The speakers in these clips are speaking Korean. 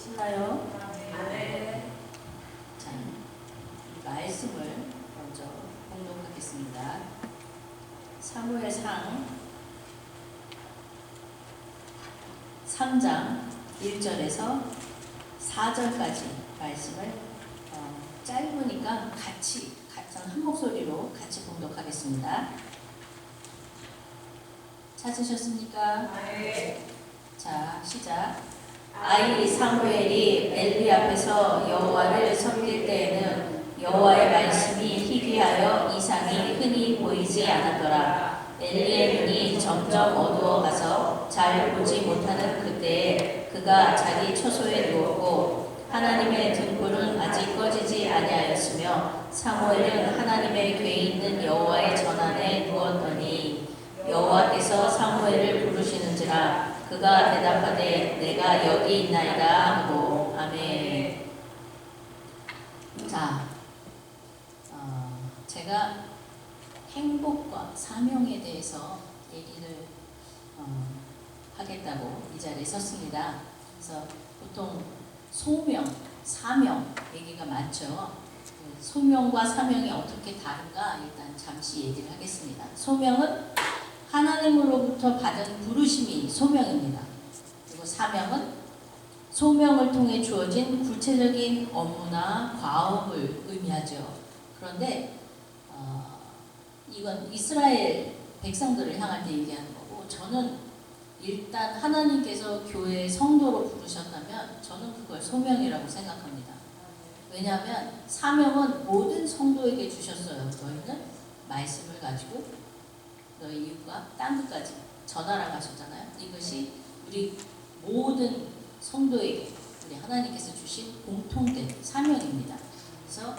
되시나요? 네. 자, 이 말씀을 먼저 공독하겠습니다. 사무엘상 3장 1절에서 4절까지 말씀을 짧으니까 같이 한 목소리로 같이 공독하겠습니다. 찾으셨습니까? 네. 자, 시작. 아이 사무엘이 엘리 앞에서 여호와를 섬길 때에는 여호와의 말씀이 희귀하여 이상이 흔히 보이지 않았더라. 엘리의 눈이 점점 어두워가서 잘 보지 못하는 그때에 그가 자기 처소에 누웠고 하나님의 등불은 아직 꺼지지 아니하였으며 사무엘은 하나님의 궤에 있는 여호와의 전안에 누웠더니 여호와께서 사무엘을 부르시는지라 그가 대답하되 내가 여기 있나이다 하고 아멘. 자, 제가 행복과 사명에 대해서 얘기를 하겠다고 이 자리에 섰습니다. 그래서 보통 소명, 사명 얘기가 많죠. 소명과 사명이 어떻게 다른가 일단 잠시 얘기를 하겠습니다. 소명은 하나님으로부터 받은 부르심이 소명입니다. 그리고 사명은 소명을 통해 주어진 구체적인 업무나 과업을 의미하죠. 그런데 이건 이스라엘 백성들을 향할 때 얘기하는 거고, 저는 일단 하나님께서 교회 성도로 부르셨다면 저는 그걸 소명이라고 생각합니다. 왜냐하면 사명은 모든 성도에게 주셨어요. 너희는 말씀을 가지고 너희 이웃과 땅 끝까지 전하라고 하셨잖아요. 이것이 우리 모든 성도에게 우리 하나님께서 주신 공통된 사명입니다. 그래서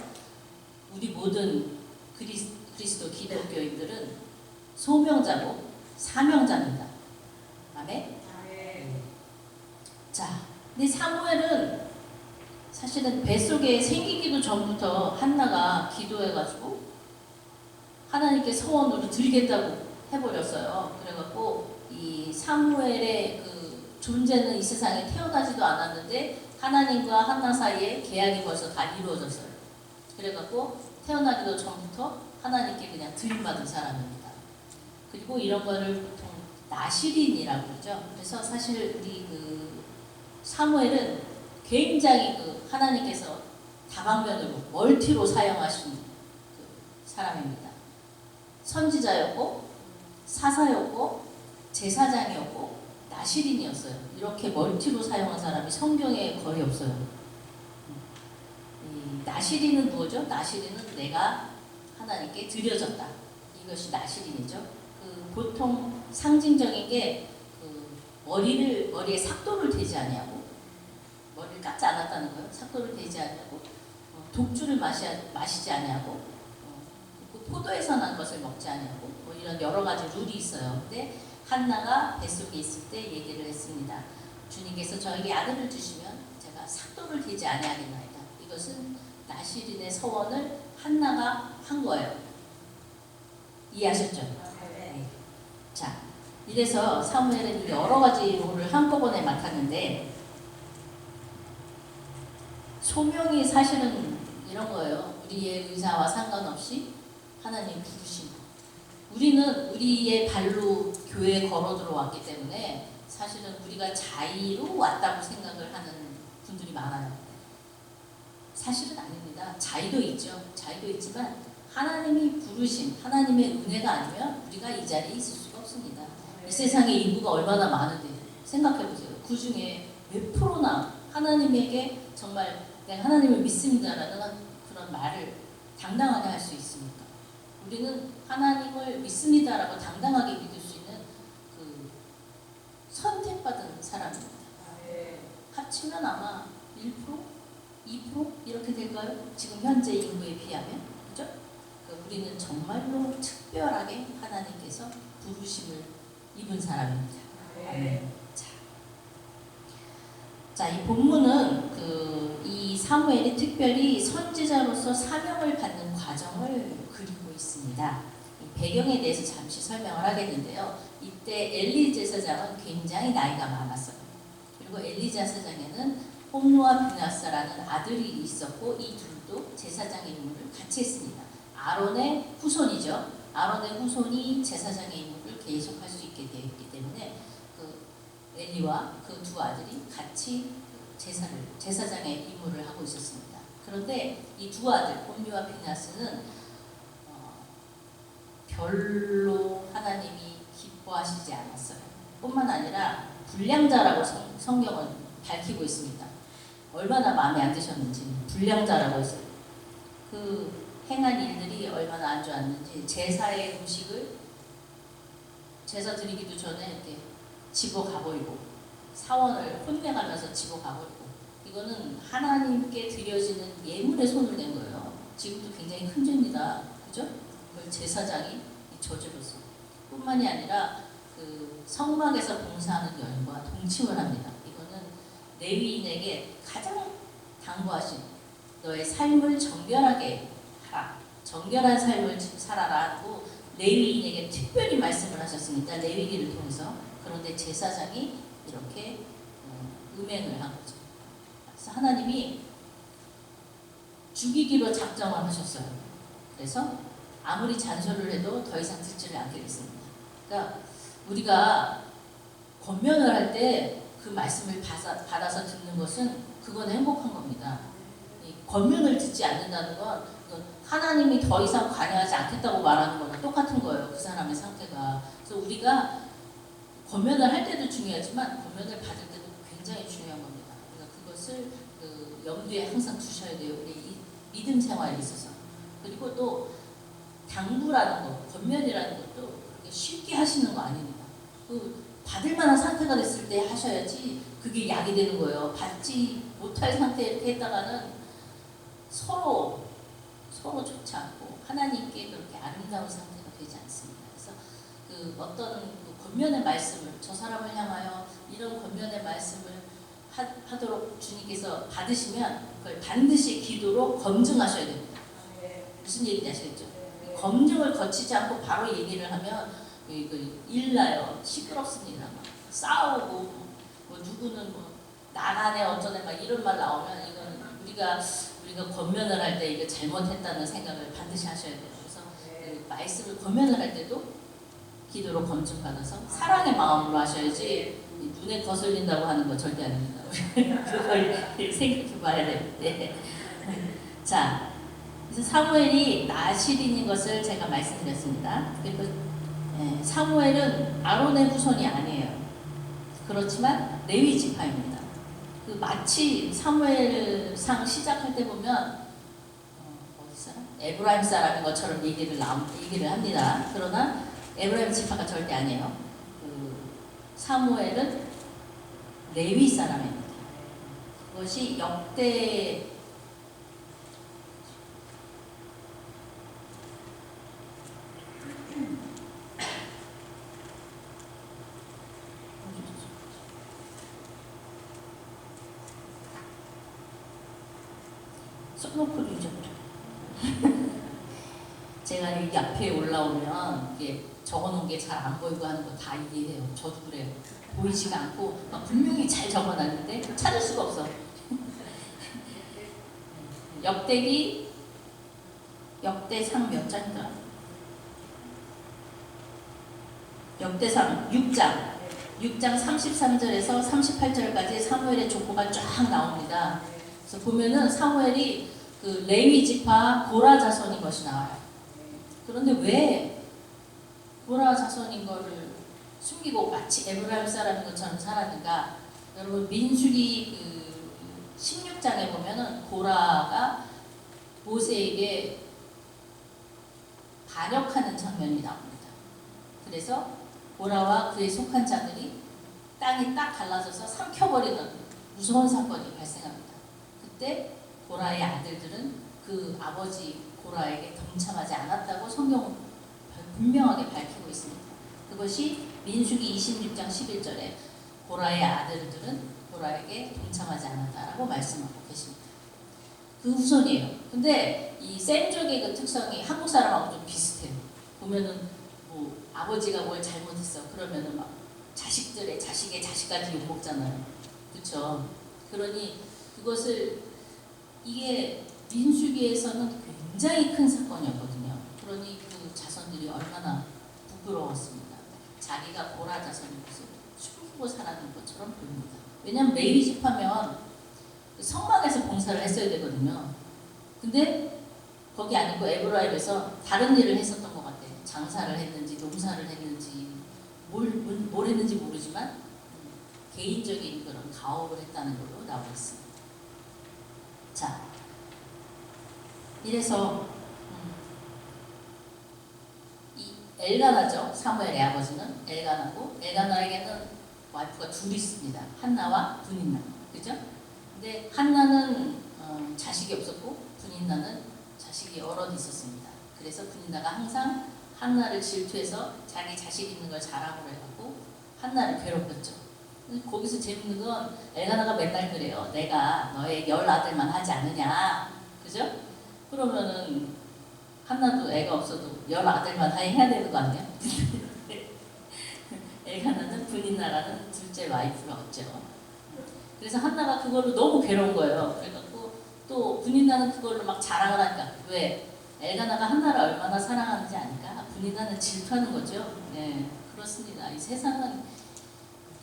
우리 모든 그리스도 기독교인들은 소명자고 사명자입니다. 아멘? 자, 근데 사무엘은 사실은 뱃속에 생기기도 전부터 한나가 기도해가지고 하나님께 서원으로 드리겠다고 해버렸어요. 그래갖고 이 사무엘의 그 존재는 이 세상에 태어나지도 않았는데 하나님과 한나 사이에 계약이 벌써 다 이루어졌어요. 그래갖고 태어나기도 전부터 하나님께 그냥 드림받은 사람입니다. 그리고 이런 거를 보통 나시린이라고 그러죠. 그래서 사실 우리 그 사무엘은 굉장히 그 하나님께서 다방면으로 멀티로 사용하신 그 사람입니다. 선지자였고 사사였고 제사장이었고 나시린이었어요. 이렇게 멀티로 사용한 사람이 성경에 거의 없어요. 이 나시린은 뭐죠? 나시린은 내가 하나님께 드려졌다. 이것이 나시린이죠. 그 보통 상징적인 게 그 머리에 삭도를 대지 아니하고 머리를 깎지 않았다는 거예요. 삭도를 대지 아니하고 독주를 마시지 아니하고 포도에서 난 것을 먹지 아니하고 뭐 이런 여러 가지 룰이 있어요. 근데 한나가 뱃속에 있을 때 얘기를 했습니다. 주님께서 저에게 아들을 주시면 제가 삭도를 대지 아니하겠나이다. 이것은 나시린의 서원을 한나가 한 거예요. 이해하셨죠? 네. 자, 이래서 사무엘은 여러 가지 롤을 한꺼번에 맡았는데 소명이 사실은 이런 거예요. 우리의 의사와 상관없이 하나님 부르심. 우리는 우리의 발로 교회에 걸어 들어왔기 때문에 사실은 우리가 자의로 왔다고 생각을 하는 분들이 많아요. 사실은 아닙니다. 자의도 있죠. 자의도 있지만 하나님이 부르신 하나님의 은혜가 아니면 우리가 이 자리에 있을 수가 없습니다. 이 세상에 인구가 얼마나 많은데 생각해보세요. 그 중에 몇 프로나 하나님에게 정말 내가 하나님을 믿습니다라는 그런 말을 당당하게 할 수 있습니까? 우리는 하나님을 믿습니다라고 당당하게 믿을 수 있는 그 선택받은 사람입니다. 합치면 아마 1%? 2% 이렇게 될까요? 지금 현재 인구에 비하면. 그죠? 우리는 정말로 특별하게 하나님께서 부르심을 입은 사람입니다. 자, 이 본문은 이 사무엘이 특별히 선지자로서 사명을 받는 과정을 그리고 있습니다. 이 배경에 대해서 잠시 설명을 하겠는데요. 이때 엘리 제사장은 굉장히 나이가 많았어요. 그리고 엘리 제사장에는 홈노와 비나스라는 아들이 있었고 이 둘도 제사장의 임무를 같이 했습니다. 아론의 후손이죠. 아론의 후손이 제사장의 임무를 계속할 수 있게 되었기 때문에 그 엘리와 그 두 아들이 같이 제사장의 임무를 하고 있었습니다. 그런데 이 두 아들 홈니와 비나스는 별로 하나님이 기뻐하시지 않았어요. 뿐만 아니라 불량자라고 성경은 밝히고 있습니다. 얼마나 마음에 안 드셨는지 불량자라고 했어요. 그 행한 일들이 얼마나 안 좋았는지 제사의 음식을 제사 드리기도 전에 이렇게 집어 가버리고 사원을 혼내가면서 집어 가버리고 이거는 하나님께 드려지는 예물에 손을 댄 거예요. 지금도 굉장히 큰 죄입니다. 그죠? 그걸 제사장이 저질렀어. 뿐만이 아니라 그 성막에서 봉사하는 여인과 동침을 합니다. 이거는 레위인에게 가장 당부하신 너의 삶을 정결하게 하라. 정결한 삶을 살아라고 레위인에게 특별히 말씀을 하셨습니다. 레위기를 통해서. 그런데 제사장이 이렇게 음행을 한 거죠. 그래서 하나님이 죽이기로 작정을 하셨어요. 그래서 아무리 잔소리를 해도 더 이상 듣지를 않게 됐습니다. 그러니까 우리가 권면을 할 때 그 말씀을 받아서 듣는 것은 그건 행복한 겁니다. 이 권면을 듣지 않는다는 건 하나님이 더 이상 관여하지 않겠다고 말하는 거랑 똑같은 거예요. 그 사람의 상태가. 그래서 우리가 권면을 할 때도 중요하지만 권면을 받을 때도 굉장히 중요한 겁니다. 그러니까 그것을 그 염두에 항상 두셔야 돼요. 우리 이 믿음 생활에 있어서. 그리고 또 당부라는 것, 권면이라는 것도 그렇게 쉽게 하시는 거 아닙니다. 그 받을 만한 상태가 됐을 때 하셔야지 그게 약이 되는 거예요. 받지 못할 상태에 이렇게 했다가는 서로 좋지 않고 하나님께 그렇게 아름다운 상태가 되지 않습니다. 그래서 그 어떤 그 권면의 말씀을 저 사람을 향하여 이런 권면의 말씀을 하도록 주님께서 받으시면 그걸 반드시 기도로 검증하셔야 됩니다. 무슨 얘기인지 아시겠죠? 검증을 거치지 않고 바로 얘기를 하면 일나요. 시끄럽습니다. 막 싸우고 뭐 누구는 뭐 나가네 어쩌네 막 이런 말 나오면 이건 우리가 권면을 할 때 이거 잘못했다는 생각을 반드시 하셔야 돼요. 그래서 그 말씀을 권면을 할 때도 기도로 검증받아서 사랑의 마음으로 하셔야지 눈에 거슬린다고 하는 거 절대 아닙니다. 그걸 생각해 봐야 되는데. 자, 그래서 사무엘이 나실인인 것을 제가 말씀드렸습니다. 그리고 사무엘은 아론의 후손이 아니에요. 그렇지만 레위 지파입니다. 그 마치 사무엘상 시작할 때 보면 어디 사람? 에브라임 사람인 것처럼 얘기를 합니다. 그러나 에브라임 지파가 절대 아니에요. 그 사무엘은 레위 사람입니다. 그것이 역대 써놓고 잊어버려. 제가 여기 앞에 올라오면 이게 적어놓은 게 잘 안 보이고 하는 거 다 이해해요. 저도 그래요. 보이지가 않고 분명히 잘 적어놨는데 찾을 수가 없어. 역대상 몇 장인가? 역대상 6장 33절에서 38절까지 사무엘의 족보가 쫙 나옵니다. 그래서 보면은 사무엘이 그 레위 지파 고라 자손인 것이 나와요. 그런데 왜 고라 자손인 거를 숨기고 마치 에브라임 사람인 것처럼 살았는가? 여러분 민수기 그 16장에 보면은 고라가 모세에게 반역하는 장면이 나옵니다. 그래서 고라와 그에 속한 자들이 땅이 딱 갈라져서 삼켜버리는 무서운 사건이 발생합니다. 그때 고라의 아들들은 그 아버지 고라에게 동참하지 않았다고 성경은 분명하게 밝히고 있습니다. 그것이 민수기 26장 11절에 고라의 아들들은 고라에게 동참하지 않았다라고 말씀하고 계십니다. 그 후손이에요. 근데 이 셈족의 그 특성이 한국 사람하고 좀 비슷해요. 보면은 뭐 아버지가 뭘 잘못했어 그러면은 막 자식의 자식까지 욕먹잖아요. 그렇죠? 그러니 그것을 이게 민수기에서는 굉장히 큰 사건이었거든요. 그러니 그 자손들이 얼마나 부끄러웠습니다. 자기가 보라 자손의 모습을 춤추고 살아가는 것처럼 보입니다. 왜냐하면 레위 집하면 성막에서 봉사를 했어야 되거든요. 근데 거기 아니고 에브라임에서 다른 일을 했었던 것 같아요. 장사를 했는지 농사를 했는지 뭘 했는지 모르지만 개인적인 그런 가업을 했다는 걸로 나와 있습니다. 자, 이래서 이 엘가나죠. 사무엘의 아버지는 엘가나고 엘가나에게는 와이프가 둘이 있습니다. 한나와 분인나. 그죠? 근데 한나는 자식이 없었고 분인나는 자식이 여럿 있었습니다. 그래서 분인나가 항상 한나를 질투해서 자기 자식 있는 걸 자랑으로 해갖고 한나를 괴롭혔죠. 거기서 재밌는 건 엘가나가 맨날 그래요. 내가 너의 10아들만 하지 않느냐. 그죠? 그러면은 한나도 애가 없어도 10아들만 해야 되는 거 아니에요? 엘가나는 분인나라는 둘째 와이프가 없죠. 그래서 한나가 그걸로 너무 괴로운 거예요. 그래갖고 또 분인나는 그걸로 막 자랑을 하니까 왜? 엘가나가 한나를 얼마나 사랑하는지 아니까 분인나는 질투하는 거죠. 네, 그렇습니다. 이 세상은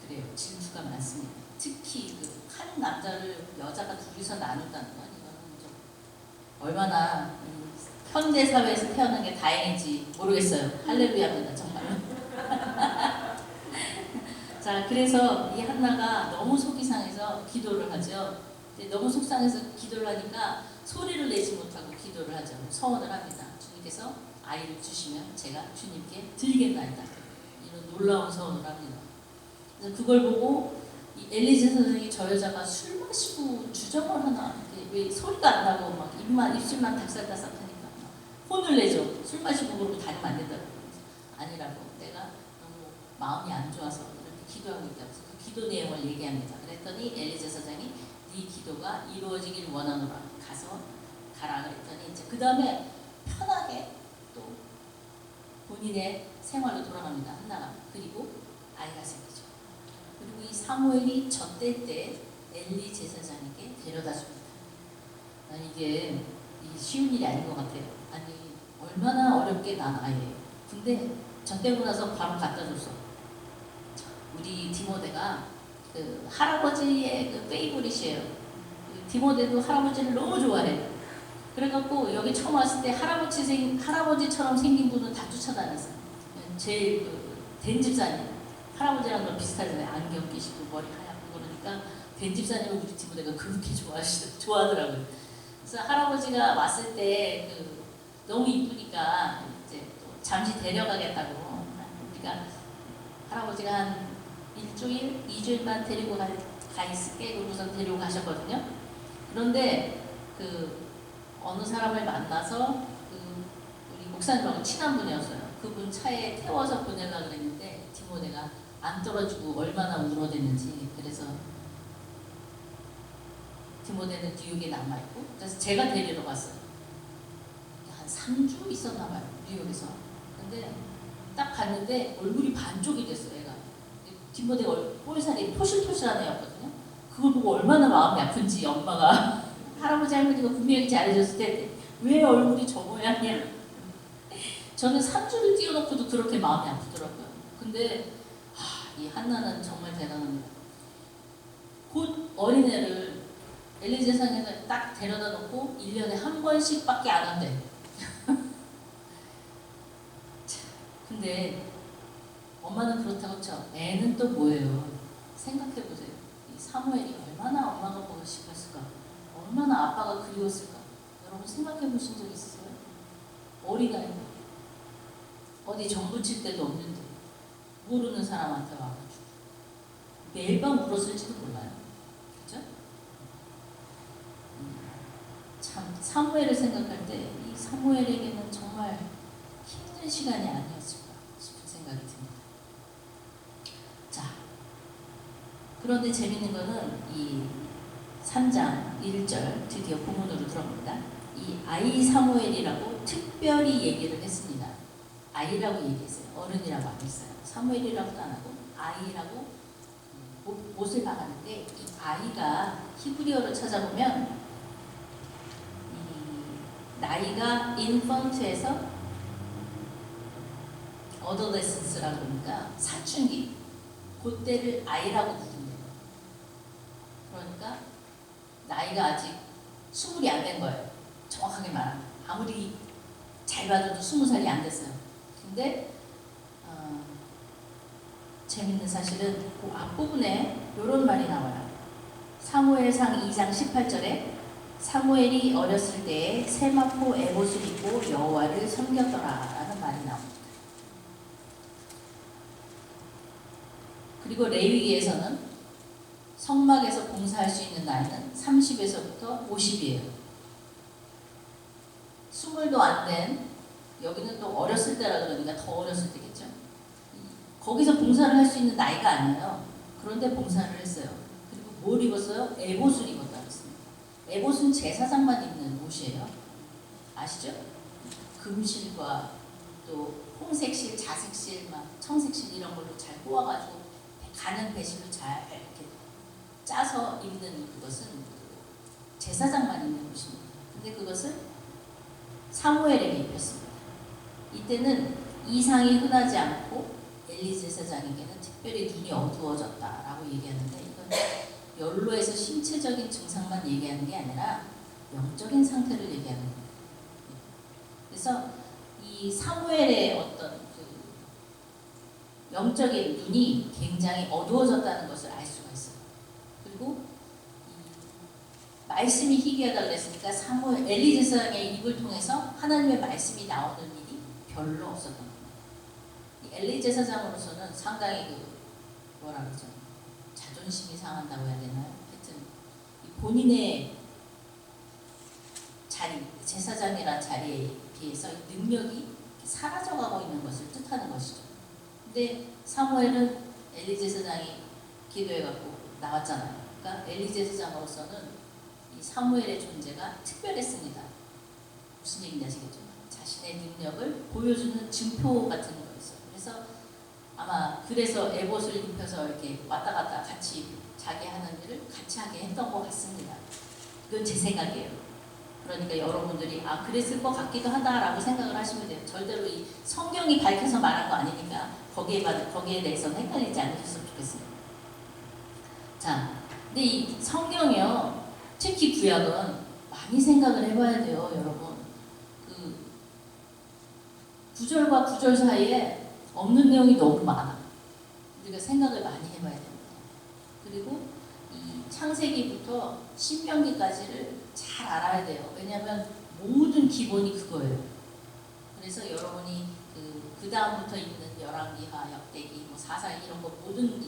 그래요. 질투가 많습니다. 특히 그 한 남자를 여자가 둘이서 나눈다는 건 이거는 좀 얼마나 현대 사회에서 태어난 게 다행인지 모르겠어요. 할렐루야입니다. 정말로. 자, 그래서 이 한나가 너무 속이 상해서 기도를 하죠. 너무 속상해서 기도를 하니까 소리를 내지 못하고 기도를 하죠. 서원을 합니다. 주님께서 아이를 주시면 제가 주님께 드리겠나이다. 이런 놀라운 서원을 합니다. 그래서 그걸 보고 이 엘리제 선생이 저 여자가 술 마시고 주정을 하나 왜 소리가 안 나고 막 입술만 닭살닭살 하니까 혼을 내죠. 술 마시고 그러고 다니면 안 된다고. 아니라고. 내가 너무 마음이 안 좋아서 이렇게 기도하고 있다고. 그래서 그 기도 내용을 얘기합니다. 그랬더니 엘리제 사장이 네 기도가 이루어지길 원하노라. 가서 가라 그랬더니 이제 그 다음에 편하게 또 본인의 생활로 돌아갑니다. 한나가. 그리고 아이가 생기죠. 그리고 이 사무엘이 젖될 때 엘리 제사장에게 데려다 줍니다. 이게 쉬운 일이 아닌 것 같아요. 아니 얼마나 어렵게 난 아이예요. 근데 젖되고 나서 바로 갖다 줬어. 우리 디모데가 그 할아버지의 그 페이보릿이에요. 디모데도 할아버지를 너무 좋아해. 그래갖고 여기 처음 왔을 때 할아버지처럼 생긴 분은 다 쫓아다녔어요. 제일 된 집사님. 할아버지랑 좀 비슷하잖아요. 안경 끼시고 머리 하얗고 그러니까 된 집사님을 우리 디모데가 그렇게 좋아하더라고요. 그래서 할아버지가 왔을 때 너무 이쁘니까 이제 또 잠시 데려가겠다고 우리가 할아버지가 한 일주일, 2주일만 데리고 가 있을게 그러고선 데리고 가셨거든요. 그런데 어느 사람을 만나서 우리 목사님하고 친한 분이었어요. 그분 차에 태워서 보내려고 그랬는데 디모데가 안 떨어지고 얼마나 울어댔는지. 그래서 디모데는 뉴욕에 남아있고 그래서 제가 데리러 갔어요. 한 3주 있었나 봐요. 뉴욕에서. 근데 딱 갔는데 얼굴이 반쪽이 됐어요. 얘가. 디모데가 볼살이 토실토실한 애였거든요. 그걸 보고 얼마나 마음이 아픈지 엄마가 할아버지 할머니가 분명히 잘해줬을 때 왜 얼굴이 저 모양이야. 저는 3주를 띄워놓고도 그렇게 마음이 아프더라고요. 근데 이 한나는 정말 대단합니다. 곧 어린애를 엘리제상에는 딱 데려다 놓고 1년에 한 번씩밖에 안 한대. 근데 엄마는 그렇다고 쳐. 애는 또 뭐예요? 생각해보세요. 이 사무엘이 얼마나 엄마가 보고 싶었을까? 얼마나 아빠가 그리웠을까? 여러분 생각해보신 적 있으세요? 어린아이 어디 정 붙일 데도 없는데 모르는 사람한테 와가지고 매일 밤 울었을지도 몰라요. 그죠? 참 사무엘을 생각할 때 이 사무엘에게는 정말 힘든 시간이 아니었을까 싶은 생각이 듭니다. 자, 그런데 재밌는 거는 이 3장 1절 드디어 본문으로 들어갑니다. 이 아이 사무엘이라고 특별히 얘기를 했습니다. 아이라고 얘기했어요. 어른이라고 안 했어요. 사무엘이라고도 안 하고 아이라고 못을 박았는데 이 아이가 히브리어로 찾아보면 이 나이가 인펀트에서 어더레센스라고 그러니까 사춘기 그때를 아이라고 부른대요. 그러니까 나이가 아직 20이 안 된 거예요. 정확하게 말하면 아무리 잘 봐줘도 20살이 안 됐어요. 근데 재밌는 사실은 그 앞부분에 이런 말이 나와요. 사무엘상 2장 18절에 사무엘이 어렸을 때에 세마포 에봇을 입고 여호와를 섬겼더라 라는 말이 나옵니다. 그리고 레위기에서는 성막에서 봉사할 수 있는 나이는 30에서부터 50이에요. 20도 안 된, 여기는 또 어렸을 때라 그러니까 더 어렸을 때겠죠. 거기서 봉사를 할 수 있는 나이가 아니에요. 그런데 봉사를 했어요. 그리고 뭘 입었어요? 에봇을 입었다 그랬습니다. 에봇은 제사장만 입는 옷이에요. 아시죠? 금실과 또 홍색실, 자색실, 막 청색실 이런 걸로 잘 꼬아가지고 가는 배실로 잘 이렇게 짜서 입는 그것은 제사장만 입는 옷입니다. 근데 그것을 사무엘에게 입혔습니다. 이때는 이상이 흔하지 않고 엘리 제사장에게는 특별히 눈이 어두워졌다라고 얘기하는데 이건 연로에서 신체적인 증상만 얘기하는 게 아니라 영적인 상태를 얘기하는 거예요. 그래서 이 사무엘의 어떤 그 영적인 눈이 굉장히 어두워졌다는 것을 알 수가 있어요. 그리고 이 말씀이 희귀하다고 그랬으니까 사무엘 엘리 제사장의 입을 통해서 하나님의 말씀이 나오는 일이 별로 없었던 거예요. 엘리 제사장으로서는 상당히 그 뭐라 그러죠? 자존심이 상한다고 해야 되나요? 하여튼 본인의 자리, 제사장이라는 자리에 비해서 능력이 사라져가고 있는 것을 뜻하는 것이죠. 근데 사무엘은 엘리 제사장이 기도해갖고 나왔잖아요. 그러니까 엘리 제사장으로서는 이 사무엘의 존재가 특별했습니다. 무슨 얘기인지 아시겠죠? 자신의 능력을 보여주는 증표 같은 거였어요. 그래서 아마 그래서 에봇을 입혀서 이렇게 왔다 갔다 같이 자기 하는 일을 같이 하게 했던 것 같습니다. 이건 제 생각이에요. 그러니까 여러분들이 그랬을 것 같기도 하다라고 생각을 하시면 돼요. 절대로 이 성경이 밝혀서 말한 거 아니니까 거기에 대해서는 헷갈리지 않으셨으면 좋겠습니다. 자, 근데 이 성경이요, 특히 구약은 많이 생각을 해봐야 돼요, 여러분. 그 구절과 구절 사이에 없는 내용이 너무 많아. 우리가 생각을 많이 해봐야 됩니다. 그리고 이 창세기부터 신명기까지를 잘 알아야 돼요. 왜냐하면 모든 기본이 그거예요. 그래서 여러분이 그 다음부터 읽는 열왕기하, 역대기, 뭐 사사기 이런 거 모든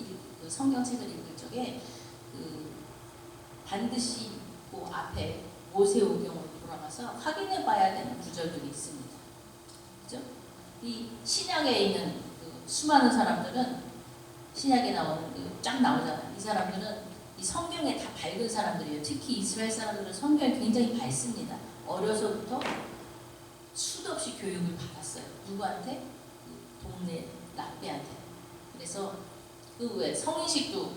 그 성경책을 읽을 적에 반드시 그 앞에 모세오경으로 돌아가서 확인해봐야 되는 구절들이 있습니다. 그죠? 이 신약에 있는 그 수많은 사람들은 신약에 나오는 쫙 나오잖아요. 이 사람들은 이 성경에 다 밝은 사람들이에요. 특히 이스라엘 사람들은 성경이 굉장히 밝습니다. 어려서부터 수도 없이 교육을 받았어요. 누구한테? 동네 랍비한테. 그래서 그 외에 성인식도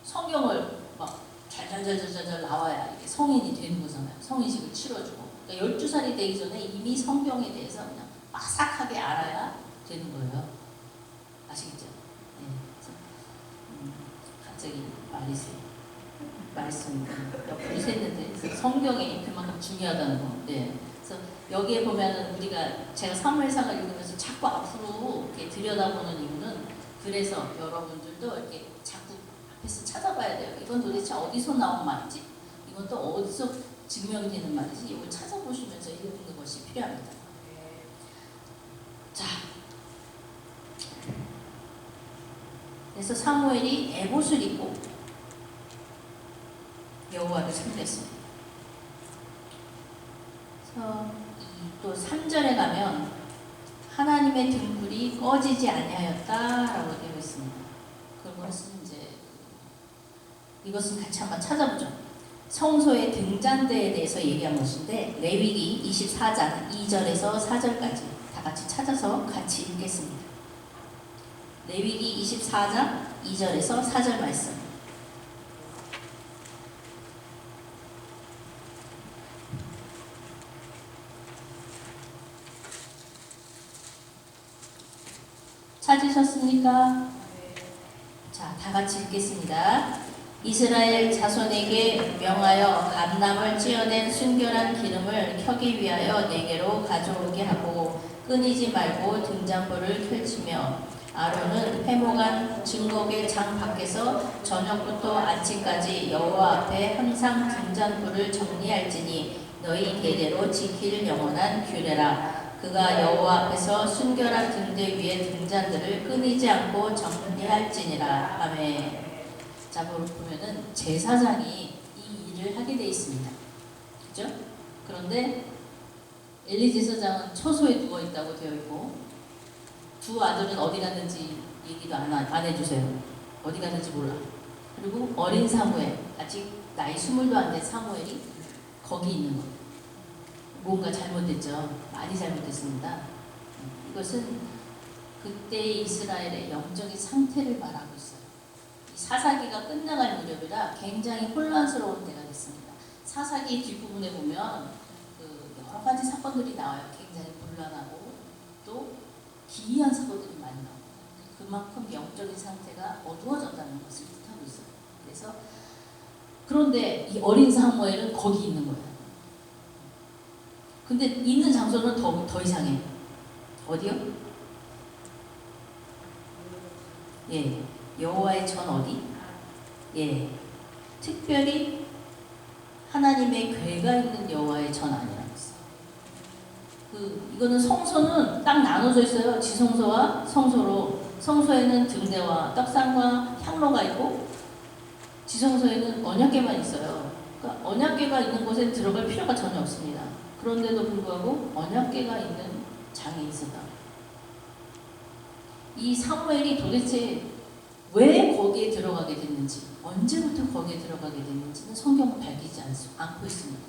성경을 막 잘잘잘잘잘 나와야 이게 성인이 되는 거잖아요. 성인식을 치러주고. 그러니까 12살이 되기 전에 이미 성경에 대해서 그냥 빠삭하게 알아야 되는 거예요. 아시겠죠? 네. 갑자기 말씀이 옆으로 샜는데 성경이 그만큼 중요하다는 거. 네. 그래서 여기에 보면은 제가 사무엘상을 읽으면서 자꾸 앞으로 이렇게 들여다보는 이유는 그래서 여러분들도 이렇게 자꾸 앞에서 찾아봐야 돼요. 이건 도대체 어디서 나온 말이지? 이건 또 어디서 증명이 되는 말이지? 이걸 찾아보시면서 읽는 것이 필요합니다. 자, 그래서 사무엘이 에봇을 입고 여호와를 섬겼습니다. 그래서 또 3절에 가면 하나님의 등불이 꺼지지 아니하였다라고 되어 있습니다. 그것은 이것은 같이 한번 찾아보죠. 성소의 등잔대에 대해서 얘기한 것인데 레위기 24장 2절에서 4절까지 다 같이 찾아서 같이 읽겠습니다. 레위기 24장 2절에서 4절 말씀. 찾으셨습니까? 자, 다 같이 읽겠습니다. 이스라엘 자손에게 명하여 감람을 찌어낸 순결한 기름을 켜기 위하여 내게로 가져오게 하고 끊이지 말고 등잔불을 펼치며 아론은 회목한 증거의 장 밖에서 저녁부터 아침까지 여호와 앞에 항상 등잔불을 정리할지니 너희 대대로 지킬 영원한 규례라. 그가 여호와 앞에서 순결한 등대 위에 등잔들을 끊이지 않고 정리할지니라. 아멘. 자, 보면은 제사장이 이 일을 하게 돼 있습니다. 그죠? 그런데 엘리 제사장은 처소에 누워 있다고 되어 있고 두 아들은 어디 갔는지 얘기도 안 해주세요. 어디 갔는지 몰라. 그리고 어린 사무엘, 아직 나이 20도 안 된 사무엘이 거기 있는 거예요. 뭔가 잘못됐죠. 많이 잘못됐습니다. 이것은 그때의 이스라엘의 영적인 상태를 말하고 있어요. 이 사사기가 끝나갈 무렵이라 굉장히 혼란스러운 때가 됐습니다. 사사기 뒷부분에 보면 그 여러 가지 사건들이 나와요. 굉장히 곤란하고 또 기이한 사건들이 많이 나옵니다. 그만큼 영적인 상태가 어두워졌다는 것을 뜻하고 있어요. 그래서 그런데 이 어린 사무엘은 거기 있는 거예요. 근데 있는 장소는 더 이상해. 어디요? 예, 여호와의 전 어디? 예, 특별히 하나님의 궤가 있는 여호와의 전 아니라고 했어요. 이거는 성소는 딱 나눠져 있어요. 지성소와 성소로. 성소에는 등대와 떡상과 향로가 있고 지성소에는 언약궤만 있어요. 그러니까 언약궤가 있는 곳에 들어갈 필요가 전혀 없습니다. 그런데도 불구하고 언약궤가 있는 장에 있었다. 이 사무엘이 도대체 왜 거기에 들어가게 됐는지, 언제부터 거기에 들어가게 됐는지는 성경은 밝히지 않고 있습니다.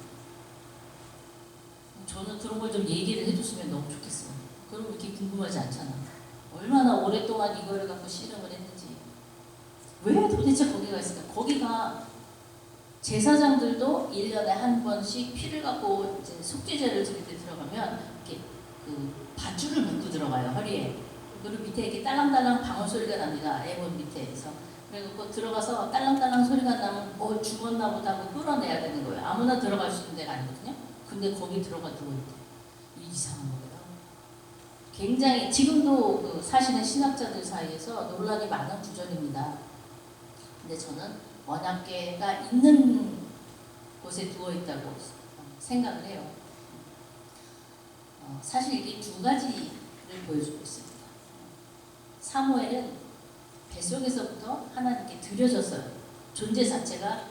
저는 그런 걸 좀 얘기를 해줬으면 너무 좋겠어요. 그럼 이렇게 궁금하지 않잖아. 얼마나 오랫동안 이거를 갖고 씨름을 했는지. 왜 도대체 거기가 있을까? 거기가 제사장들도 1년에 한 번씩 피를 갖고 이제 속죄제를 드릴 때 들어가면 이렇게 밧줄을 묶고 들어가요, 허리에. 그리고 밑에 이렇게 딸랑딸랑 방울 소리가 납니다. 애본 밑에서. 그래서 들어가서 딸랑딸랑 소리가 나면 죽었나 보다 하고 끌어내야 되는 거예요. 아무나 들어갈 수 있는 데가 아니거든요. 근데 거기 들어가 누워 있대. 이상한 거예요. 굉장히 지금도 사실은 신학자들 사이에서 논란이 많은 구절입니다. 근데 저는 언약궤가 있는 곳에 누워 있다고 생각을 해요. 사실 이게 두 가지를 보여주고 있습니다. 사무엘은 뱃속에서부터 하나님께 드려졌어요. 존재 자체가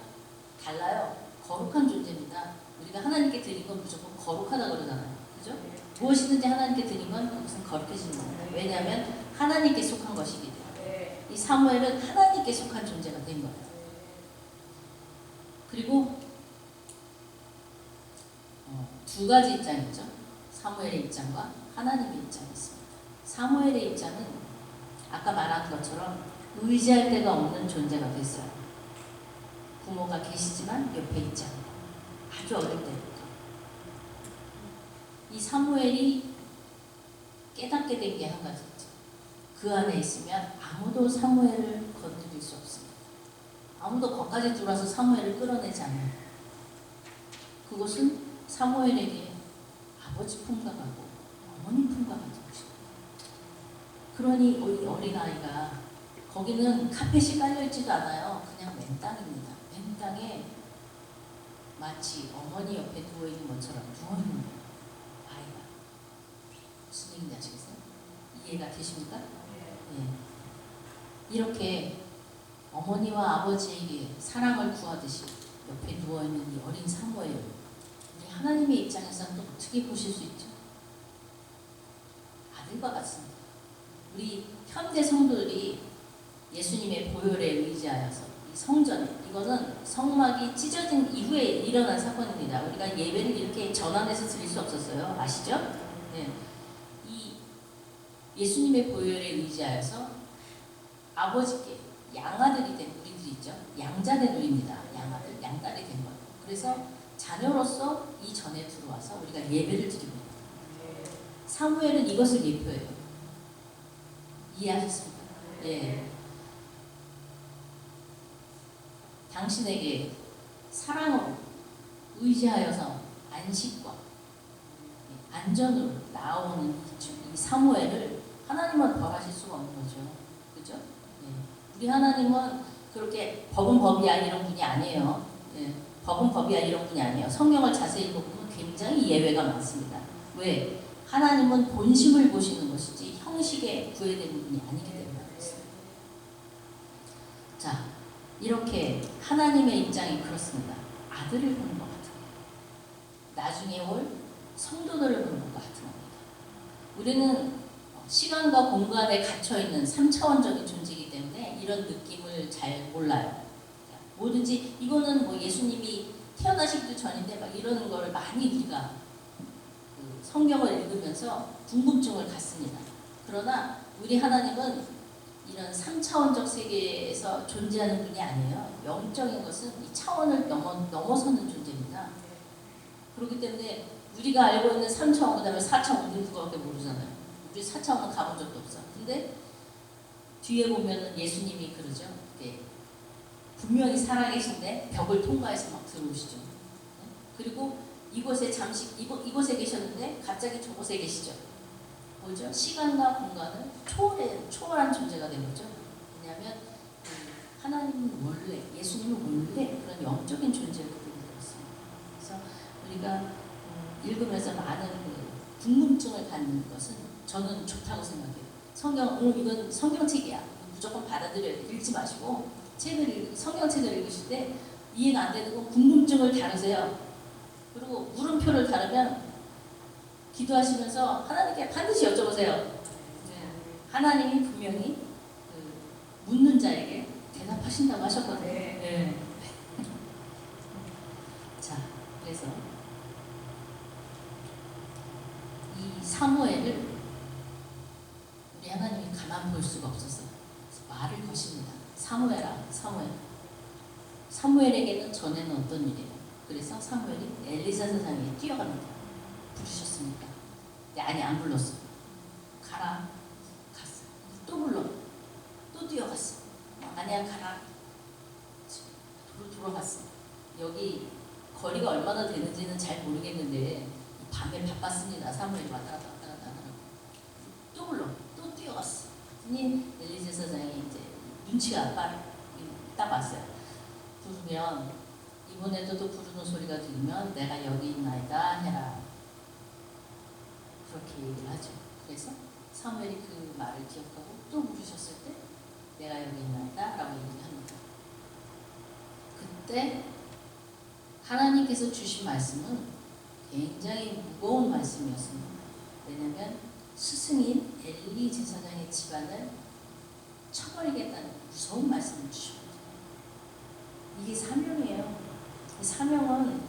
달라요. 거룩한 존재입니다. 우리가 하나님께 드린 건 무조건 거룩하다 그러잖아요. 그죠? 무엇이든지 하나님께 드린 건 그것은 거룩해지는 겁니다. 왜냐하면 하나님께 속한 것이기 때문에. 이 사무엘은 하나님께 속한 존재가 된 거예요. 그리고 두 가지 입장이 있죠. 사무엘의 입장과 하나님의 입장이 있습니다. 사무엘의 입장은 아까 말한 것처럼 의지할 데가 없는 존재가 됐어요. 부모가 계시지만 옆에 있지 않고 아주 어릴 때부터. 이 사무엘이 깨닫게 된 게 한 가지 있죠. 그 안에 있으면 아무도 사무엘을 건드릴 수 없습니다. 아무도 거기까지 들어와서 사무엘을 끌어내지 않아요. 그것은 사무엘에게 아버지 품과 같고 어머니 품과 같은 것입니다. 그러니 우리 어린아이가 거기는 카펫이 깔려있지도 않아요. 그냥 맨 땅입니다. 맨 땅에 마치 어머니 옆에 누워있는 것처럼 누워있는 거예요. 아이가. 무슨 얘기인지 아시겠어요? 이해가 되십니까? 예. 이렇게 어머니와 아버지에게 사랑을 구하듯이 옆에 누워있는 이 어린 사무엘, 우리 하나님의 입장에서는 또 어떻게 보실 수 있죠? 아들과 같습니다. 우리 현대 성도들이 예수님의 보혈에 의지하여서 이 성전에, 이거는 성막이 찢어진 이후에 일어난 사건입니다. 우리가 예배를 이렇게 전환해서 드릴 수 없었어요. 아시죠? 네. 이 예수님의 보혈에 의지하여서 아버지께 양아들이 된 우리들이 있죠. 양자된 우리입니다. 양아들, 양딸이 된 거예요. 그래서 자녀로서 이 전에 들어와서 우리가 예배를 드립니다. 사무엘은 이것을 예표해요. 이해하셨습니까? 예. 당신에게 사랑으로 의지하여서 안식과 안전으로 나아오는 이 사무엘을 하나님은 벌하실 수가 없는 거죠. 그죠? 예. 우리 하나님은 그렇게 법은 법이야 이런 분이 아니에요. 예. 법은 법이야 이런 분이 아니에요. 성경을 자세히 보면 굉장히 예외가 많습니다. 왜? 하나님은 본심을 보시는 것이지 형식에 구애되는 분이 아니기 때문에 그렇습니다. 자, 이렇게 하나님의 입장이 그렇습니다. 아들을 보는 것 같은 거예요. 나중에 올 성도들을 보는 것 같은 겁니다. 우리는 시간과 공간에 갇혀있는 3차원적인 존재이기 때문에 이런 느낌을 잘 몰라요. 뭐든지 이거는 뭐 예수님이 태어나시기도 전인데 막 이러는 걸 많이 우리가 그 성경을 읽으면서 궁금증을 갖습니다. 그러나 우리 하나님은 이런 3차원적 세계에서 존재하는 분이 아니에요. 영적인 것은 이 차원을 넘어서는 존재입니다. 그렇기 때문에 우리가 알고 있는 3차원, 그 다음에 4차원 우리 그거밖에 모르잖아요. 우리 4차원은 가본 적도 없어. 근데 뒤에 보면은 예수님이 그러죠. 분명히 살아계신데 벽을 통과해서 막 들어오시죠. 그리고 이곳에 잠시 이곳에 계셨는데 갑자기 저곳에 계시죠. 뭐죠? 시간과 공간을 초월한 존재가 된 거죠. 왜냐하면 하나님은 원래 예수님은 원래 그런 영적인 존재로 되었습니다. 그래서 우리가 읽으면서 많은 궁금증을 갖는 것은 저는 좋다고 생각해요. 이건 성경책이야. 무조건 받아들여야 돼. 읽지 마시고 성경책을 읽으실 때 이해가 안 되는 건 궁금증을 다루세요. 그리고 물음표를 다루면 기도하시면서 하나님께 반드시 여쭤보세요. 하나님이 분명히 묻는 자에게 대답하신다고 하셨거든요. 네. 자, 그래서 이 사무엘을 우리 하나님이 가만 볼 수가 없었어요. 말을 거십니다. 사무엘아, 사무엘. 사무엘에게는 전에는 어떤 일이에요? 그래서 사무엘이 엘리사 사장에게 뛰어갑니다. 부르셨습니까? 아니, 안 불렀어. 가라. 갔어. 또 불러. 또 뛰어갔어. 아니야, 가라. 돌아갔어. 여기 거리가 얼마나 되는지는 잘 모르겠는데 밤에 바빴습니다. 사무엘이 왔다 갔다 또 불러. 또 뛰어갔어. 그랬더니 엘리사 사장이 이제 눈치가 딱 왔어요. 부르면 이번에도 또 부르는 소리가 들리면 내가 여기 있나이다 해라. 그렇게 얘기를 하죠. 그래서 사무엘이 그 말을 기억하고 또 부르셨을 때 내가 여기 있나이다 라고 얘기를 합니다. 그때 하나님께서 주신 말씀은 굉장히 무거운 말씀이었습니다. 왜냐하면 스승인 엘리 제사장의 집안을 쳐버리겠다는 무서운 말씀을 주십니다. 이게 사명이에요. 이 사명은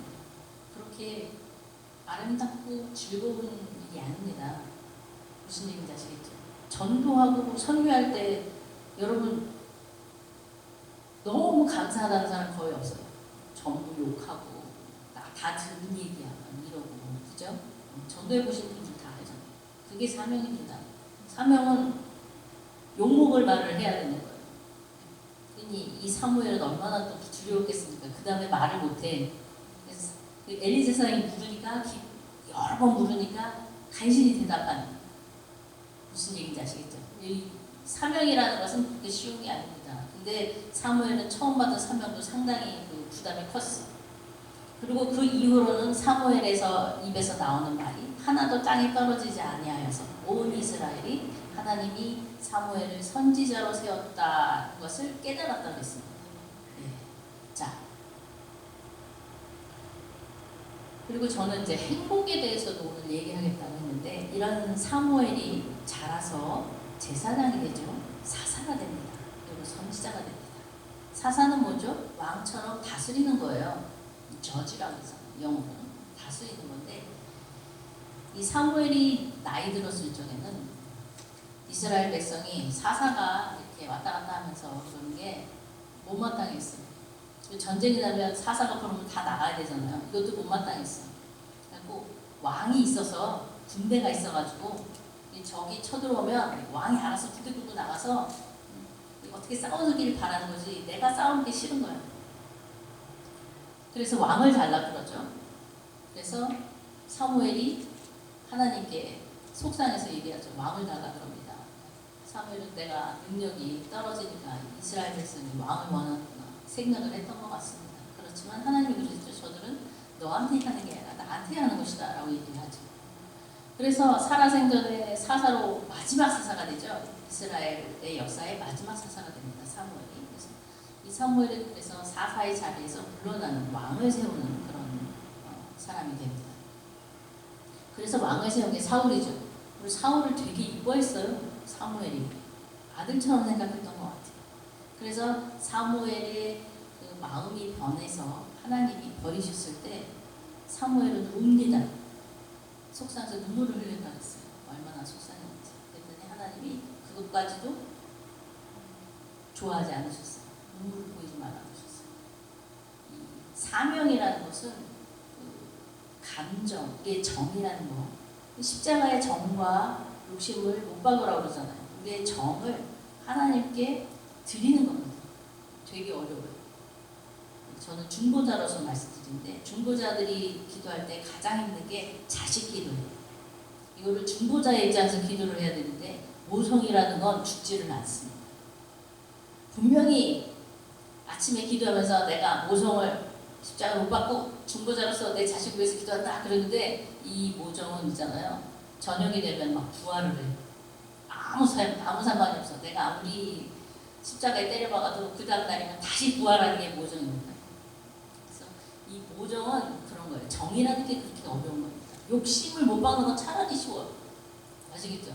그렇게 아름답고 즐거운 일이 아닙니다. 무슨 얘기인지 아시겠죠? 전도하고 선교할 때 여러분 너무 감사하다는 사람 거의 없어요. 전부 욕하고 다 듣는 얘기야 이러고 그죠? 전도해 보신 분들 다 알잖아요. 그게 사명입니다. 사명은 욕먹을 말을 해야 되는 거예요. 그러니 이 사무엘은 얼마나 또 두려웠겠습니까? 그 다음에 말을 못해. 그래서 엘리 제사장이 물으니까 여러 번 물으니까 간신히 대답하는. 무슨 얘기인지 아시겠죠? 이 사명이라는 것은 그렇게 쉬운 게 아닙니다. 근데 사무엘은 처음 받은 사명도 상당히 그 부담이 컸어. 그리고 그 이후로는 사무엘에서 입에서 나오는 말이 하나도 땅에 떨어지지 아니하여서 온 이스라엘이 하나님이 사무엘을 선지자로 세웠다는 것을 깨달았다고 했습니다. 네. 자, 그리고 저는 이제 행복에 대해서도 오늘 얘기하겠다고 했는데 이런 사무엘이 자라서 제사장이 되죠. 사사가 됩니다. 그리고 선지자가 됩니다. 사사는 뭐죠? 왕처럼 다스리는 거예요. 저지라고 해서 영어로는 다스리는 건데 이 사무엘이 나이 들었을 적에는 이스라엘 백성이 사사가 이렇게 왔다 갔다 하면서 그런 게 못마땅했어요. 전쟁이 나면 사사가 그러면 다 나가야 되잖아요. 이것도 못마땅했어요. 그리고 왕이 있어서 군대가 있어가지고 이 적이 쳐들어오면 왕이 알아서 부들부들 나가서 어떻게 싸우길 바라는 거지 내가 싸우는 게 싫은 거야. 그래서 왕을 달라 그러죠. 그래서 사무엘이 하나님께 속상해서 얘기하죠. 왕을 달라 그럽니다. 사무엘은 내가 능력이 떨어지니까 이스라엘 백성이 왕을 원하구나 생각을 했던 것 같습니다. 그렇지만 하나님이 그러시죠. 저들은 너한테 하는 게 아니라 나한테 하는 것이다 라고 얘기하죠. 그래서 살아생전에 사사로 마지막 사사가 되죠. 이스라엘의 역사의 마지막 사사가 됩니다. 사무엘이. 그래서 이 사무엘은 그래서 사사의 자리에서 물러나는 왕을 세우는 그런 사람이 됩니다. 그래서 왕을 세운 게 사울이죠. 그리고 사울을 되게 이뻐했어요. 사무엘이. 아들처럼 생각했던 것 같아요. 그래서 사무엘의 그 마음이 변해서 하나님이 버리셨을 때 사무엘은 웁니다. 속상해서 눈물을 흘렸다고 했어요. 얼마나 속상했는지. 그랬더니 하나님이 그것까지도 좋아하지 않으셨어요. 눈물을 보이지 말라고 하셨어요. 이 사명이라는 것은 감정, 우리의 정이라는 거. 십자가의 정과 욕심을 못 박으라고 그러잖아요. 우리의 정을 하나님께 드리는 겁니다. 되게 어려워요. 저는 중보자로서 말씀드리는데 중보자들이 기도할 때 가장 힘든 게 자식 기도예요. 이거를 중보자의 입장에서 기도를 해야 되는데 모성이라는 건 죽지를 않습니다. 분명히 아침에 기도하면서 내가 모성을 십자가 못 받고 중보자로서 내 자식 위해서 기도한다 그러는데 이 모정은 있잖아요. 저녁이 되면 막 부활을 해요. 아무 상관이 없어. 내가 아무리 십자가에 때려박아도 그 다음 날이면 다시 부활하는 게 모정입니다. 그래서 이 모정은 그런 거예요. 정이라는 게 그렇게 어려운 겁니다. 욕심을 못 박는 건 차라리 쉬워요. 아시겠죠?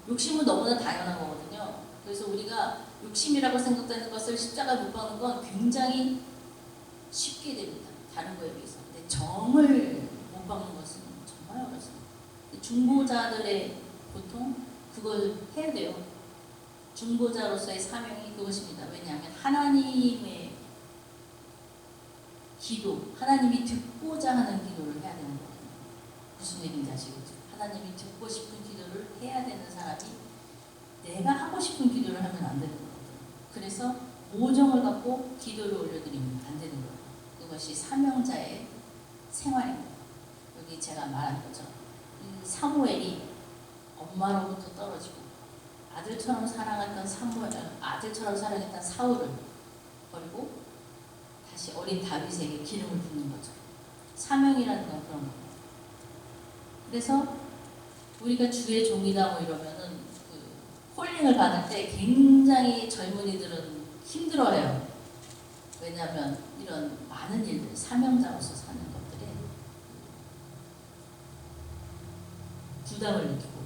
욕심은 너무나 당연한 거거든요. 그래서 우리가 욕심이라고 생각되는 것을 십자가에 못 박는 건 굉장히 쉽게 됩니다. 다른 거에 비해서. 근데 정을 못 박는 것은 정말 어렵습니다. 중보자들의 보통 그걸 해야 돼요. 중보자로서의 사명이 그것입니다. 왜냐하면 하나님의 기도, 하나님이 듣고자 하는 기도를 해야 되는 거거든요. 무슨 얘기인지 아시겠죠? 하나님이 듣고 싶은 기도를 해야 되는 사람이 내가 하고 싶은 기도를 하면 안 되는 거거든요. 그래서 모정을 갖고 기도를 올려드리면 안 되는 거예요. 그것이 사명자의 생활입니다. 여기 제가 말한 거죠. 이 사무엘이 엄마로부터 떨어지고 아들처럼 사랑했던 아들처럼 사랑했던 사울을 버리고 다시 어린 다윗에게 기름을 붓는 거죠. 사명이라는 건 그런 겁니다. 그래서 우리가 주의 종이다 뭐 이러면은 그 콜링을 받을 때 굉장히 젊은이들은 힘들어해요. 왜냐하면 이런 많은 일들, 사명자로서 사는 것들에 부담을 느끼고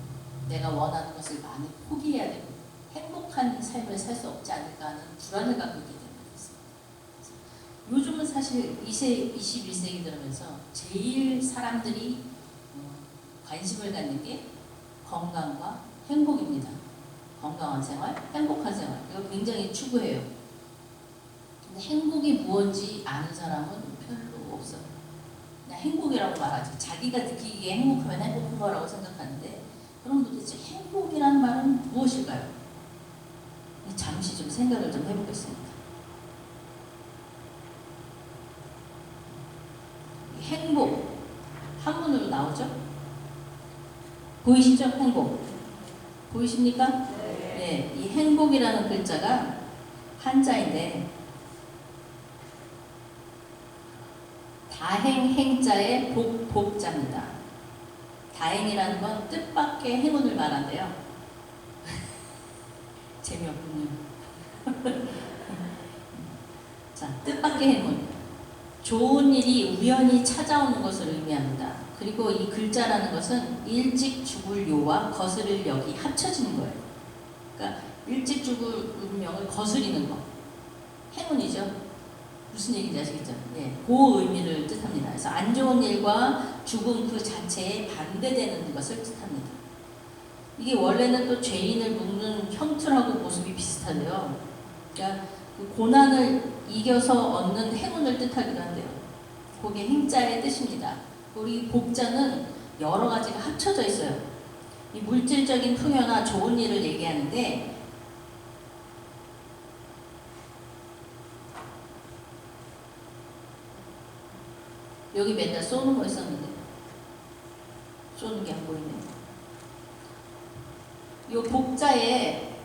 내가 원하는 것을 많이 포기해야 되고 행복한 삶을 살 수 없지 않을까 하는 불안을 갖고 있기 때문에 그렇습니다. 요즘은 사실 21세기 들어면서 제일 사람들이 관심을 갖는 게 건강과 행복입니다. 건강한 생활, 행복한 생활. 이거 굉장히 추구해요. 근데 행복이 무엇인지 아는 사람은 별로 없어요. 그냥 행복이라고 말하지. 자기가 느끼기에 행복하면 행복한 거라고 생각하는데 그럼 도대체 행복이라는 말은 무엇일까요? 잠시 좀 생각을 좀 해보겠습니다. 행복 한문으로 나오죠? 보이시죠? 행복 보이십니까? 네, 이 행복이라는 글자가 한자인데 다행행자의 복자입니다. 다행이라는 건 뜻밖의 행운을 말한대요. 재미없군요. 자, 뜻밖의 행운. 좋은 일이 우연히 찾아오는 것을 의미합니다. 그리고 이 글자라는 것은 일찍 죽을 요와 거스를 역이 합쳐지는 거예요. 그러니까 일찍 죽을 운명을 거스리는 거. 행운이죠. 무슨 얘기인지 아시겠죠? 네, 그 의미를 뜻합니다. 그래서 안 좋은 일과 죽음 그 자체에 반대되는 것을 뜻합니다. 이게 원래는 또 죄인을 묶는 형틀하고 모습이 비슷하대요. 그러니까 그 고난을 이겨서 얻는 행운을 뜻하기도 한대요. 그게 행자의 뜻입니다. 우리 복자는 여러 가지가 합쳐져 있어요. 이 물질적인 풍요나 좋은 일을 얘기하는데 여기 맨날 쏘는 거 있었는데 쏘는 게 안 보이네. 이 복자의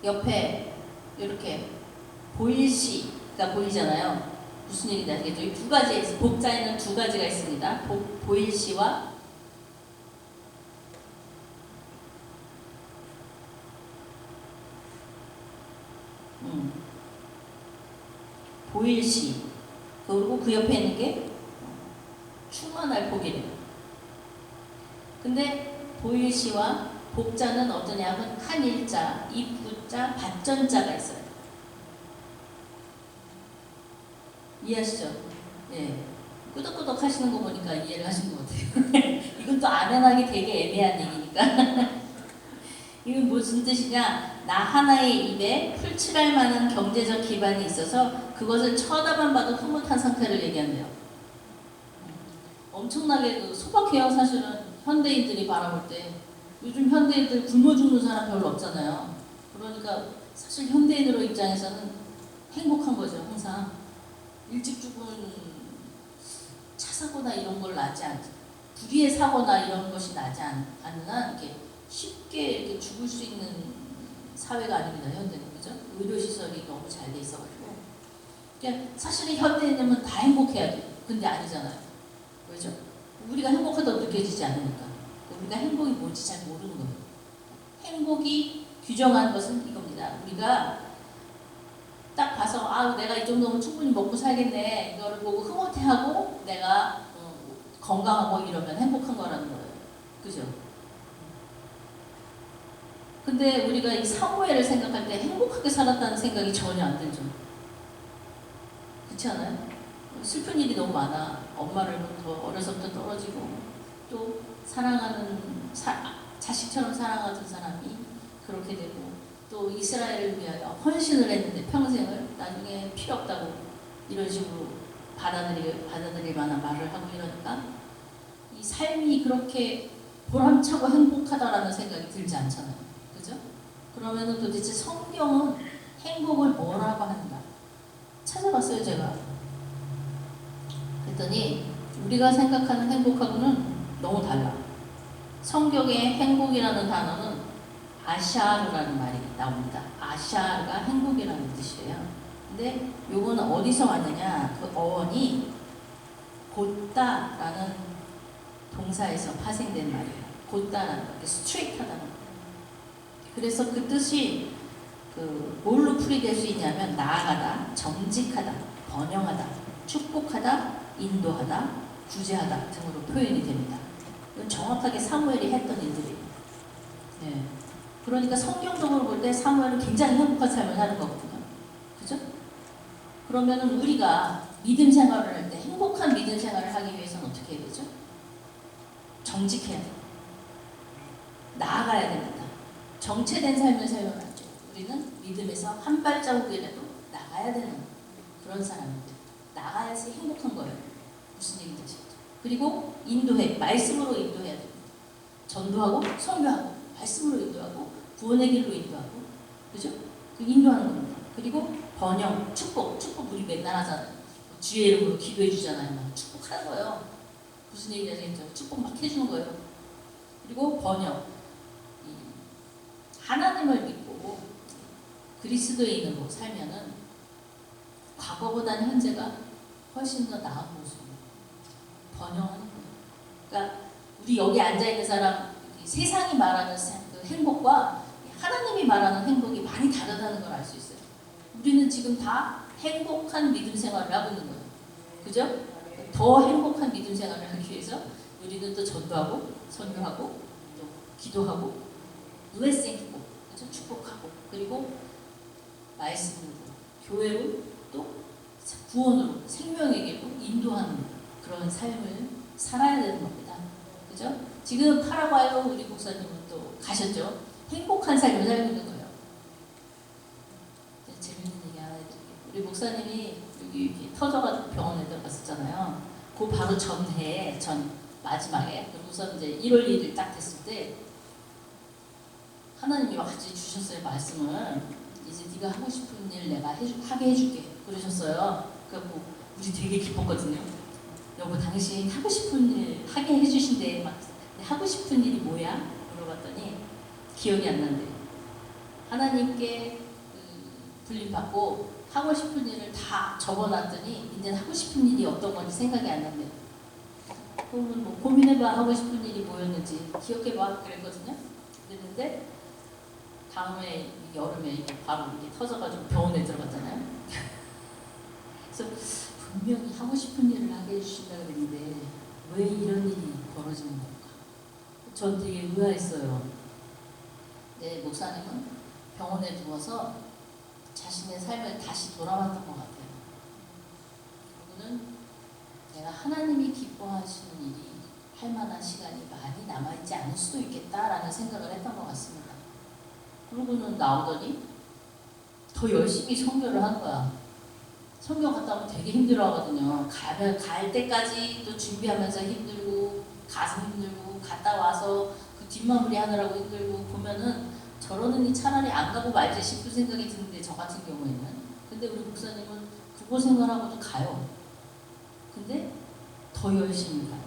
옆에 이렇게 보일시가 보이잖아요. 무슨 얘기인지 알겠죠? 이 두 가지, 복자에는 두 가지가 있습니다. 보일시와 보일시, 그리고 그 옆에 있는 게 충만할 복이래요. 근데 보일시와 복자는 어떠냐면 한일자, 입구자, 받전자가 있어요. 이해하시죠? 예. 끄덕끄덕 하시는 거 보니까 이해를 하신 것 같아요. 이건 또 아멘하기 되게 애매한 얘기니까. 이건 무슨 뜻이냐? 나 하나의 입에 풀칠할 만한 경제적 기반이 있어서 그것을 쳐다만 봐도 흐뭇한 상태를 얘기한대요. 엄청나게 소박해요. 사실은 현대인들이 바라볼 때. 요즘 현대인들 굶어 죽는 사람 별로 없잖아요. 그러니까 사실 현대인으로 입장에서는 행복한 거죠. 항상 일찍 죽은 차 사고나 이런 걸 나지 않지, 불의의 사고나 이런 것이 나지 않는 한 이렇게 쉽게 이렇게 죽을 수 있는 사회가 아닙니다. 현대는. 그죠? 의료시설이 너무 잘 돼 있어가지고. 그러니까 사실은 현대인은 다 행복해야 돼요. 근데 아니잖아요. 그죠? 우리가 행복하다고 느껴지지 않으니까. 우리가 행복이 뭔지 잘 모르는 거예요. 행복이 규정하는 것은 이겁니다. 우리가 딱 봐서 아 내가 이 정도면 충분히 먹고 살겠네. 이거를 보고 흐뭇해하고 내가 건강하고 이러면 행복한 거라는 거예요. 그죠? 근데 우리가 이 사무엘을 생각할 때 행복하게 살았다는 생각이 전혀 안 들죠. 그렇지 않아요? 슬픈 일이 너무 많아. 엄마를부터 어려서부터 떨어지고 또 사랑하는 자식처럼 사랑하던 사람이 그렇게 되고 또 이스라엘을 위하여 헌신을 했는데 평생을 나중에 필요 없다고 이런 식으로 받아들일 만한 말을 하고 이러니까 이 삶이 그렇게 보람차고 행복하다라는 생각이 들지 않잖아요. 그죠? 그러면은 도대체 성경은 행복을 뭐라고 하는가? 찾아봤어요, 제가. 그랬더니 우리가 생각하는 행복하고는 너무 달라. 성경의 행복이라는 단어는 아샤르라는 말이 나옵니다. 아샤르가 행복이라는 뜻이에요. 근데 요거는 어디서 왔느냐? 그 어원이 곧다라는 동사에서 파생된 말이에요. 곧다라는 거, 스트레이트하다는 거. 그래서 그 뜻이 뭘로 풀이될 수 있냐면 나아가다, 정직하다, 번영하다, 축복하다, 인도하다, 구제하다 등으로 표현이 됩니다. 이건 정확하게 사무엘이 했던 일들이에요. 네. 그러니까 성경적으로 볼 때 사무엘은 굉장히 행복한 삶을 사는 거거든요. 그죠? 그러면은 우리가 믿음 생활을 할 때 행복한 믿음 생활을 하기 위해서는 어떻게 해야 되죠? 정직해야 돼요. 나아가야 됩니다. 정체된 삶을 살면 안 돼요. 우리는 믿음에서 한 발자국이라도 나가야 되는 그런 사람입니다. 나가야지 행복한 거예요. 무슨 얘기인지 아시겠죠? 그리고 인도해. 말씀으로 인도해야 됩니다. 전도하고 선교하고 말씀으로 인도하고 구원의 길로 인도하고 그죠? 그 인도하는 겁니다. 그리고 번영, 축복 우리 맨날 하잖아요. 주의 이름으로 기도해 주잖아요. 막 축복하는 거예요. 무슨 얘기인지 아시겠죠? 축복 막 해주는 거예요. 그리고 번영, 하나님을 믿고 그리스도인으로 살면은 과거보다는 현재가 훨씬 더 나은 모습으로 번영하는 거예요. 그러니까 우리 여기 앉아 있는 사람 세상이 말하는 그 행복과 하나님이 말하는 행복이 많이 다르다는 걸 알 수 있어요. 우리는 지금 다 행복한 믿음 생활을 하고 있는 거예요. 그죠? 더 행복한 믿음 생활을 하기 위해서 우리는 또 전도하고 선교하고 또 기도하고 블레싱 주고 그죠? 축복하고 그리고 말씀으로 교회로 또 구원으로 생명에게로 인도하는 그런 삶을 살아야 되는 겁니다. 그죠? 지금 파라과이로 우리 목사님은 또 가셨죠? 행복한 삶을 살고 있는 거예요. 재밌는 얘기 하나 해드릴게요. 우리 목사님이 여기 터져가지고 병원에 들어갔었잖아요. 그 바로 전해에 마지막에 그러고서 이제 1월 1일 딱 됐을 때 하나님이 같이 주셨어요. 말씀을 이제 네가 하고 싶은 일 내가 하게 해줄게 그러셨어요. 그래갖고 우리 되게 기뻤거든요. 여보 당신 하고 싶은 일 하게 해주신대. 막 하고 싶은 일이 뭐야? 물어봤더니 기억이 안 난대. 하나님께 불림받고 하고 싶은 일을 다 적어놨더니 이제 하고 싶은 일이 어떤 건지 생각이 안 난대. 그러면 뭐 고민해봐. 하고 싶은 일이 뭐였는지 기억해봐 그랬거든요. 그랬는데 다음에 여름에 이게 바로 이게 터져가지고 병원에 들어갔잖아요. 그래서 분명히 하고 싶은 일을 하게 해주신다 그랬는데 왜 이런 일이 벌어지는 걸까? 전 되게 의아했어요. 네, 목사님은 병원에 누워서 자신의 삶을 다시 돌아봤던 것 같아요. 그리고는 내가 하나님이 기뻐하시는 일이 할 만한 시간이 많이 남아있지 않을 수도 있겠다라는 생각을 했던 것 같습니다. 그러고는 나오더니 더 열심히 선교를 한 거야. 선교 갔다 오면 되게 힘들어하거든요. 갈 때까지 또 준비하면서 힘들고 가서 힘들고 갔다 와서 그 뒷마무리 하느라고 힘들고 보면은 저러느니 차라리 안 가고 말지 싶은 생각이 드는데 저 같은 경우에는. 근데 우리 목사님은 그거 생각하고도 가요. 근데 더 열심히 가요.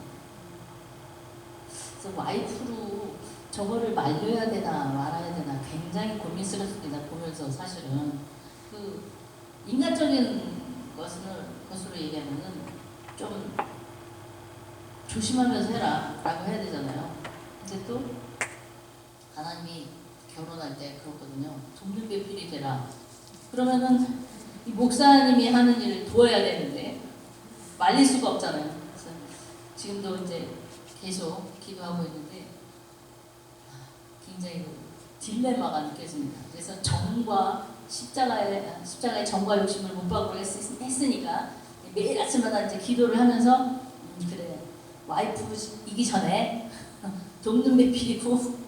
그래서 와이프로 저거를 말려야 되나 말아야 되나 굉장히 고민스럽습니다. 보면서 사실은 그 인간적인 것으로 얘기하면은 좀 조심하면서 해라 라고 해야 되잖아요. 근데 또 하나님이 결혼할 때 그렇거든요. 돕는 배필이 되라. 그러면은 이 목사님이 하는 일을 도와야 되는데 말릴 수가 없잖아요. 그래서 지금도 이제 계속 기도하고 있는데 굉장히 딜레마가 느껴집니다. 그래서 정과 십자가의 정과 욕심을 못 박으로 했으니까 매일 아침마다 이제 기도를 하면서 그래 와이프 이기 전에 돕는 배필이고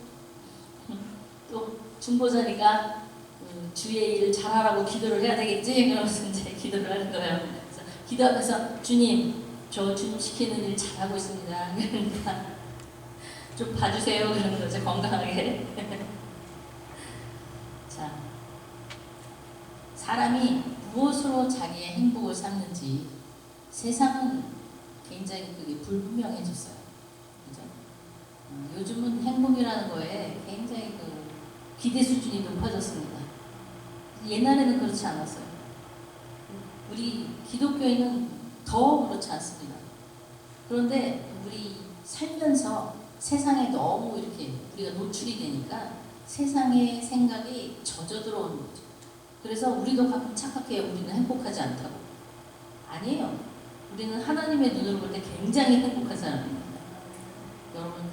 또 중보자니까 주의 일을 잘하라고 기도를 해야 되겠지. 그러면서 이제 기도를 하는 거예요. 그래서 기도하면서 주님 저 주님 시키는 일 잘하고 있습니다. 그러니까 좀 봐주세요. 그러는 거죠. 건강하게. 자, 사람이 무엇으로 자기의 행복을 삼는지 세상은 굉장히 그게 불분명해졌어요. 그죠? 요즘은 행복이라는 거에 굉장히 그 기대 수준이 높아졌습니다. 옛날에는 그렇지 않았어요. 우리 기독교인은 더 그렇지 않습니다. 그런데 우리 살면서 세상에 너무 이렇게 우리가 노출이 되니까 세상의 생각이 젖어 들어오는 거죠. 그래서 우리도 가끔 착각해요. 우리는 행복하지 않다고. 아니에요. 우리는 하나님의 눈으로 볼 때 굉장히 행복한 사람입니다. 여러분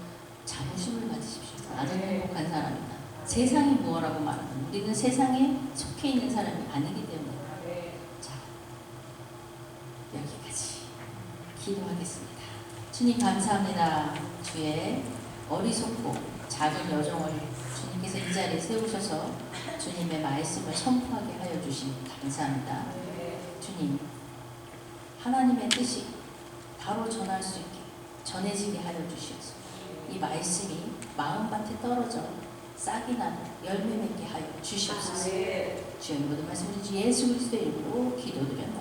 자부심을 가지십시오. 나는 행복한 사람이다. 세상이 무엇라고 말하든 우리는 세상에 속해 있는 사람이 아니기 때문에. 자, 여기까지 기도하겠습니다. 주님 감사합니다. 주의 어리석고 작은 여정을 주님께서 이 자리에 세우셔서 주님의 말씀을 선포하게 하여 주시니 감사합니다. 주님, 하나님의 뜻이 바로 전할 수 있게 전해지게 하여 주시옵소서. 이 말씀이 마음밭에 떨어져 싹이 나고 열매 맺게 하여 주시옵소서. 주의 모든 말씀을 주 예수 그리스도의 이름으로 기도드렸습니다.